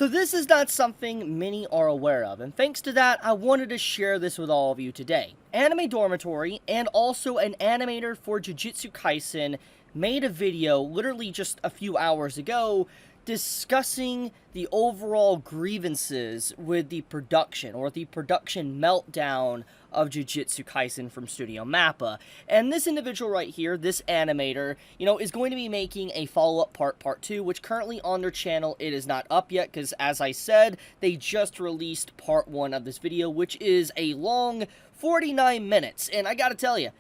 So this is not something many are aware of, and thanks to that, I wanted to share this with all of you today. Anime Dormitory, and also an animator for Jujutsu Kaisen, made a video literally just a few hours ago discussing the overall grievances with the production, or the production meltdown of Jujutsu Kaisen from Studio MAPPA. And this individual right here, this animator, is going to be making a follow-up part 2, which currently on their channel, it is not up yet, because as I said, they just released part 1 of this video, which is a long 49 minutes. And I gotta tell you,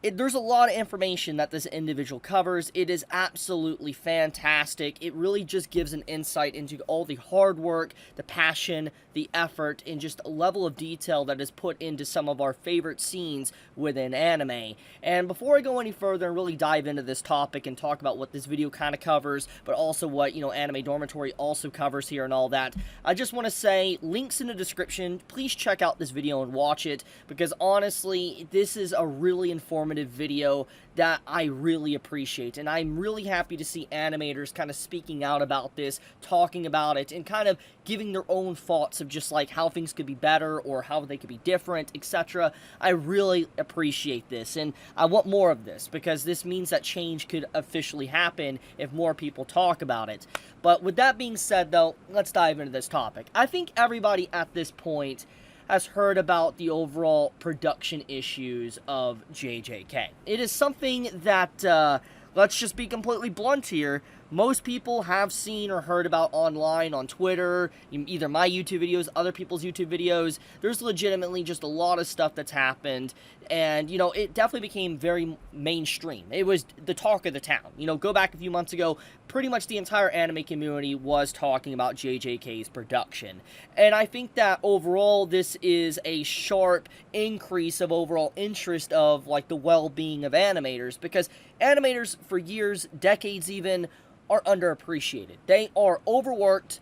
there's a lot of information that this individual covers. It is absolutely fantastic. It really just gives an insight into all the hard work, the passion, the effort, and just a level of detail that is put into some of our favorite scenes within anime. And before I go any further and really dive into this topic and talk about what this video kind of covers, but also what, Anime Dormitory also covers here and all that, I just want to say, links in the description. Please check out this video and watch it, because honestly, this is a really informative video that I really appreciate, and I'm really happy to see animators kind of speaking out about this, talking about it, and kind of giving their own thoughts of just like how things could be better or how they could be different, etc. I really appreciate this, and I want more of this, because this means that change could officially happen if more people talk about it. But with that being said, though, let's dive into this topic. I think everybody at this point has heard about the overall production issues of JJK. It is something that, let's just be completely blunt here, most people have seen or heard about online, on Twitter, either my YouTube videos, other people's YouTube videos. There's legitimately just a lot of stuff that's happened, and, it definitely became very mainstream. It was the talk of the town. Go back a few months ago, pretty much the entire anime community was talking about JJK's production. And I think that overall, this is a sharp increase of overall interest of, like, the well-being of animators, because animators, for years, decades even, are underappreciated. They are overworked,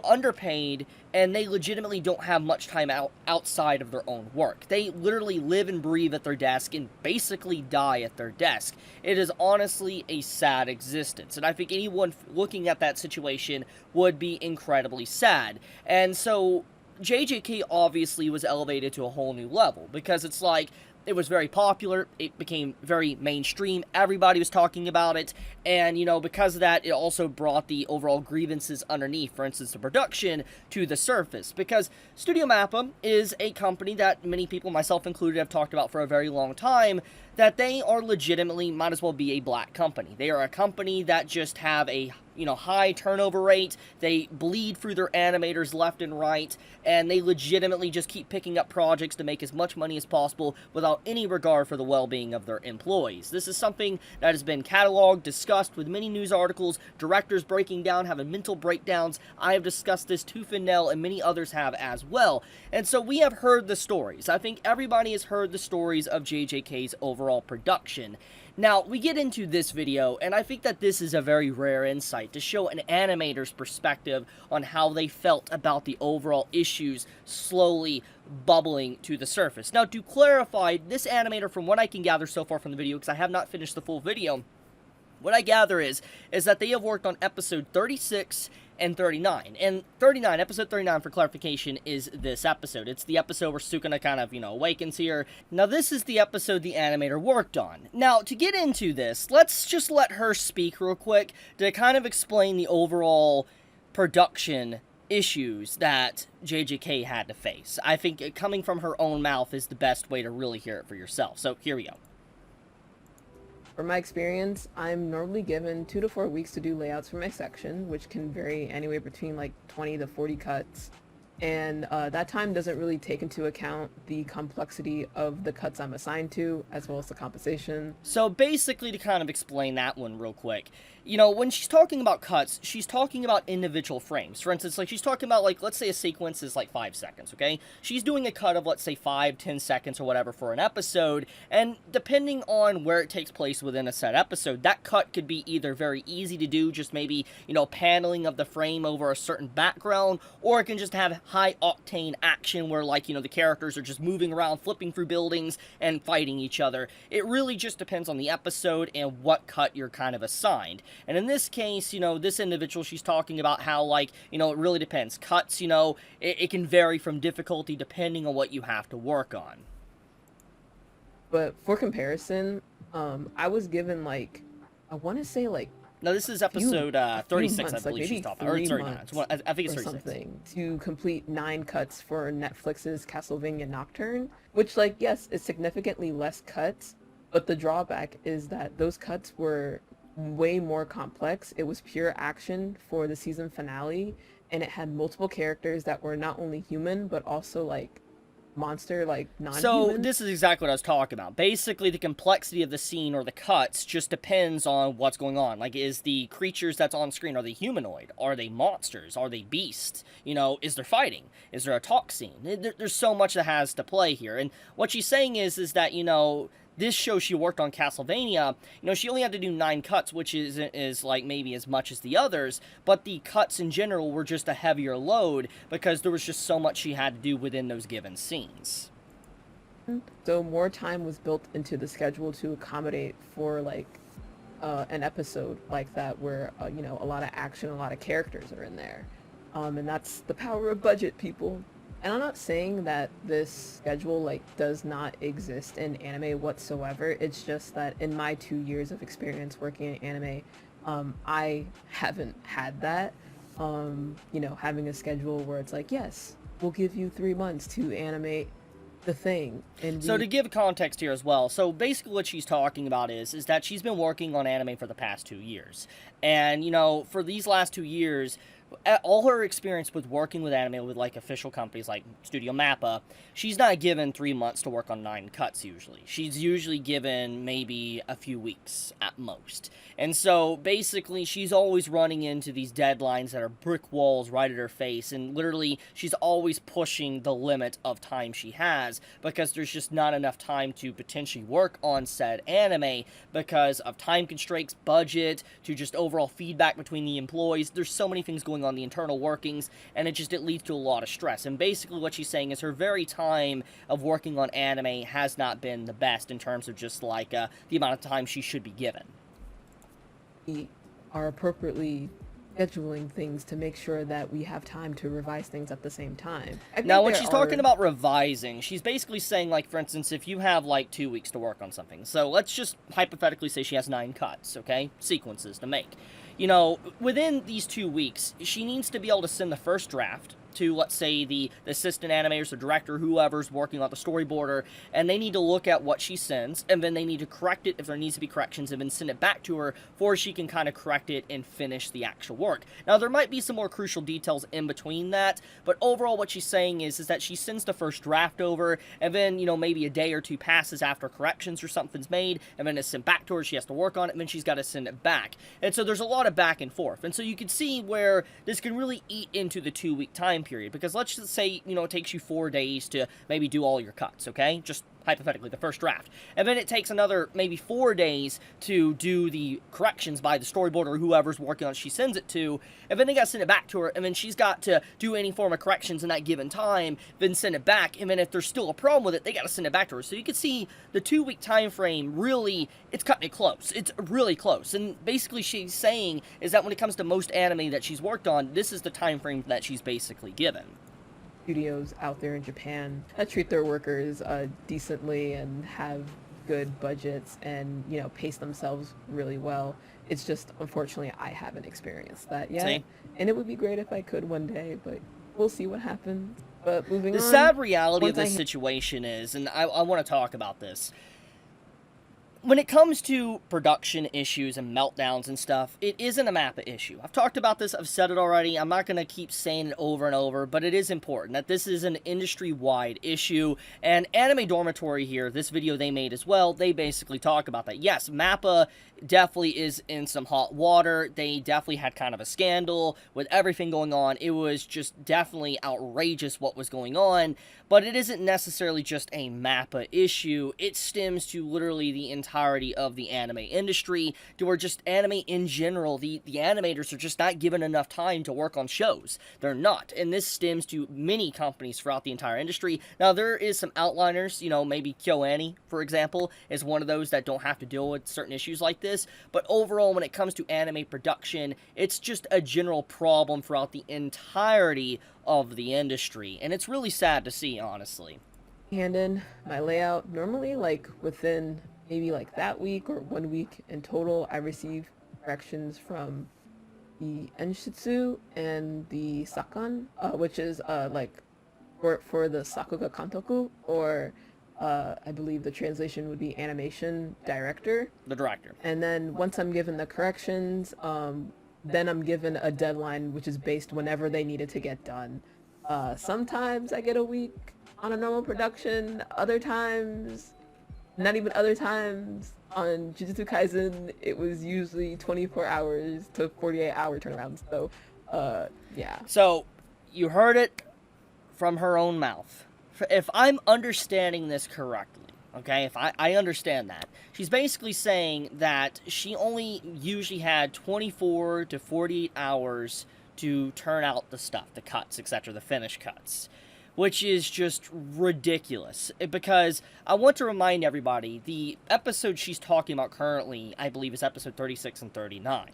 underpaid, and they legitimately don't have much time outside of their own work. They literally live and breathe at their desk and basically die at their desk. It is honestly a sad existence, and I think anyone looking at that situation would be incredibly sad. And so JJK obviously was elevated to a whole new level, because it's like, it was very popular, it became very mainstream, everybody was talking about it, and, because of that, it also brought the overall grievances underneath, for instance, the production, to the surface, because Studio MAPPA is a company that many people, myself included, have talked about for a very long time, that they are legitimately, might as well be a black company. They are a company that just have a, high turnover rate, they bleed through their animators left and right, and they legitimately just keep picking up projects to make as much money as possible without any regard for the well-being of their employees. This is something that has been cataloged, discussed with many news articles, directors breaking down, having mental breakdowns. I have discussed this tooth and nail, and many others have as well. And so we have heard the stories. I think everybody has heard the stories of JJK's overall production. Now, we get into this video, and I think that this is a very rare insight to show an animator's perspective on how they felt about the overall issues slowly bubbling to the surface. Now, to clarify, this animator, from what I can gather so far from the video, because I have not finished the full video, what I gather is that they have worked on episode 36 and 39. And episode 39, for clarification, is this episode. It's the episode where Sukuna kind of, awakens here. Now, this is the episode the animator worked on. Now, to get into this, let's just let her speak real quick to kind of explain the overall production issues that JJK had to face. I think coming from her own mouth is the best way to really hear it for yourself. So, here we go. From my experience, I'm normally given 2 to 4 weeks to do layouts for my section, which can vary anywhere between like 20 to 40 cuts. And that time doesn't really take into account the complexity of the cuts I'm assigned to, as well as the composition. So basically, to kind of explain that one real quick, when she's talking about cuts, she's talking about individual frames. For instance, like, she's talking about, like, let's say a sequence is like 5 seconds, okay? She's doing a cut of, let's say, 5-10 seconds or whatever for an episode, and depending on where it takes place within a set episode, that cut could be either very easy to do, just maybe, paneling of the frame over a certain background, or it can just have high-octane action where, like, the characters are just moving around, flipping through buildings, and fighting each other. It really just depends on the episode and what cut you're kind of assigned. And in this case, this individual, she's talking about how, like, it really depends. Cuts, it can vary from difficulty depending on what you have to work on. But for comparison, I was given, like, I want to say, like, no, this is episode 36, months, I believe, like she's talking. Or 39. I think it's 36. Something to complete 9 cuts for Netflix's Castlevania Nocturne, which, like, yes, is significantly less cuts, but the drawback is that those cuts were way more complex. It was pure action for the season finale, and it had multiple characters that were not only human, but also, like, monster, like non-human. So this is exactly what I was talking about. Basically, the complexity of the scene or the cuts just depends on what's going on. Like, is the creatures that's on screen, are they humanoid? Are they monsters? Are they beasts? Is there fighting? Is there a talk scene? There's so much that has to play here. And what she's saying is that, this show she worked on, Castlevania, she only had to do 9 cuts, which is like maybe as much as the others, but the cuts in general were just a heavier load because there was just so much she had to do within those given scenes. So more time was built into the schedule to accommodate for, like, an episode like that where, a lot of action, a lot of characters are in there. And that's the power of budget, people. And I'm not saying that this schedule, like, does not exist in anime whatsoever. It's just that in my 2 years of experience working in anime, I haven't had that. Having a schedule where it's like, yes, we'll give you 3 months to animate the thing. And so to give context here as well, so basically what she's talking about is that she's been working on anime for the past 2 years. And, for these last 2 years, all her experience with working with anime with, like, official companies like Studio MAPPA, she's not given 3 months to work on 9 cuts usually. She's usually given maybe a few weeks at most. And so basically she's always running into these deadlines that are brick walls right at her face, and literally she's always pushing the limit of time she has because there's just not enough time to potentially work on said anime because of time constraints, budget, to just overall feedback between the employees. There's so many things going on the internal workings, and it leads to a lot of stress. And basically what she's saying is her very time of working on anime has not been the best in terms of just, like, the amount of time she should be given. We are appropriately scheduling things to make sure that we have time to revise things at the same time. Now, when she's talking about revising, she's basically saying, like, for instance, if you have, like, 2 weeks to work on something, so let's just hypothetically say she has 9 cuts, okay, sequences to make. Within these 2 weeks, she needs to be able to send the first draft to, let's say, the assistant animators, the director, whoever's working on the storyboarder, and they need to look at what she sends, and then they need to correct it if there needs to be corrections, and then send it back to her before she can kind of correct it and finish the actual work. Now, there might be some more crucial details in between that, but overall what she's saying is that she sends the first draft over, and then, maybe a day or 2 passes after corrections or something's made, and then it's sent back to her, she has to work on it, and then she's got to send it back. And so there's a lot of back and forth, and so you can see where this can really eat into the 2-week time period, because let's just say, it takes you 4 days to maybe do all your cuts, okay? Just hypothetically, the first draft. And then it takes another maybe 4 days to do the corrections by the storyboarder or whoever's working on it she sends it to, and then they gotta send it back to her, and then she's got to do any form of corrections in that given time, then send it back, and then if there's still a problem with it, they gotta send it back to her. So you can see the 2-week time frame really, it's cutting it close. It's really close. And basically she's saying is that when it comes to most anime that she's worked on, this is the time frame that she's basically given. Studios out there in Japan that treat their workers decently and have good budgets and, pace themselves really well. It's just, unfortunately, I haven't experienced that yet. Same. And it would be great if I could one day, but we'll see what happens. But moving on. The sad reality of this situation is, and I want to talk about this, when it comes to production issues and meltdowns and stuff, it isn't a MAPPA issue. I've talked about this, I've said it already, I'm not going to keep saying it over and over, but it is important that this is an industry-wide issue, and Anime Dormitory here, this video they made as well, they basically talk about that. Yes, MAPPA definitely is in some hot water. They definitely had kind of a scandal with everything going on. It was just definitely outrageous what was going on, but it isn't necessarily just a MAPPA issue. It stems to literally the entire entirety of the anime industry, to where just anime in general, the animators are just not given enough time to work on shows. They're not, and this stems to many companies throughout the entire industry. Now, there is some outliners, you know, maybe KyoAni, for example, is one of those that don't have to deal with certain issues like this, but overall, when it comes to anime production, it's just a general problem throughout the entirety of the industry, and it's really sad to see, honestly. Hand in my layout. Normally, like within maybe like that week or 1 week in total, I receive corrections from the Enshitsu and the Sakan, which is like for the Sakuga Kantoku, or I believe the translation would be animation director. The director. And then once I'm given the corrections, then I'm given a deadline, which is based whenever they needed to get done. Sometimes I get a week on a normal production, other times, not even other times, on Jujutsu Kaisen, it was usually 24 hours to 48-hour turnarounds, so, yeah. So, you heard it from her own mouth. If I'm understanding this correctly, okay, if I understand that, she's basically saying that she only usually had 24 to 48 hours to turn out the stuff, the cuts, etc., the finished cuts, which is just ridiculous, because I want to remind everybody, the episode she's talking about currently, I believe, is episode 36 and 39.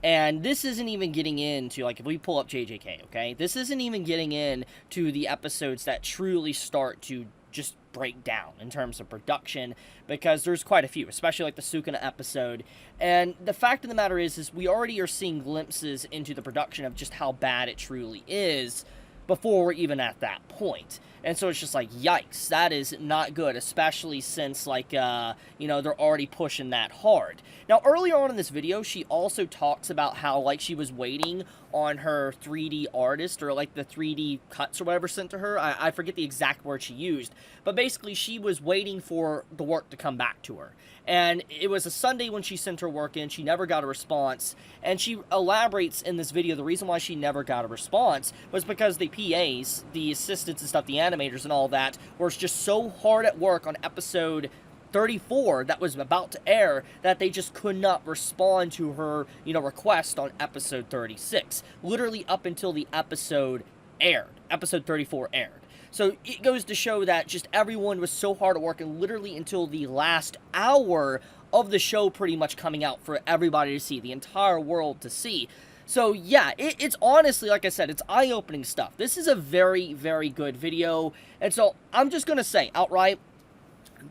And this isn't even getting into, like, if we pull up JJK, okay? This isn't even getting into the episodes that truly start to just break down in terms of production, because there's quite a few, especially like the Sukuna episode. And the fact of the matter is we already are seeing glimpses into the production of just how bad it truly is before we're even at that point. And so it's just like, yikes, that is not good, especially since, like, you know, they're already pushing that hard. Now, earlier on in this video, she also talks about how, like, she was waiting on her 3D artist, or, like, the 3D cuts or whatever sent to her. I forget the exact word she used, but basically she was waiting for the work to come back to her. And it was a Sunday when she sent her work in. She never got a response. And she elaborates in this video the reason why she never got a response was because the PAs, the assistants and stuff, the animators and all that, were just so hard at work on episode 34 that was about to air that they just could not respond to her, you know, request on episode 36. Literally up until the episode aired. Episode 34 aired. So it goes to show that just everyone was so hard at work, and literally until the last hour of the show pretty much coming out for everybody to see, the entire world to see. So yeah, it's honestly, like I said, it's eye-opening stuff. This is a very, very good video, and so I'm just going to say outright,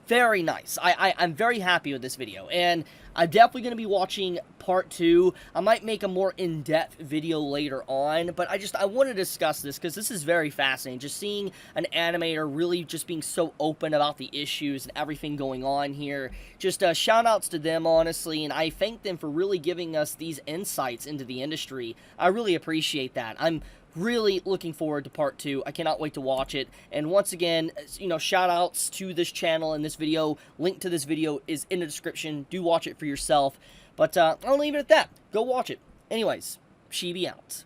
very nice. I'm very happy with this video, and I'm definitely going to be watching part 2. I might make a more in-depth video later on, but I want to discuss this because this is very fascinating. Just seeing an animator really just being so open about the issues and everything going on here. Just shout-outs to them, honestly, and I thank them for really giving us these insights into the industry. I really appreciate that. I'm really looking forward to part 2. I cannot wait to watch it. And once again, you know, shout outs to this channel and this video. Link to this video is in the description. Do watch it for yourself. But I'll leave it at that. Go watch it. Anyways, Chibi out.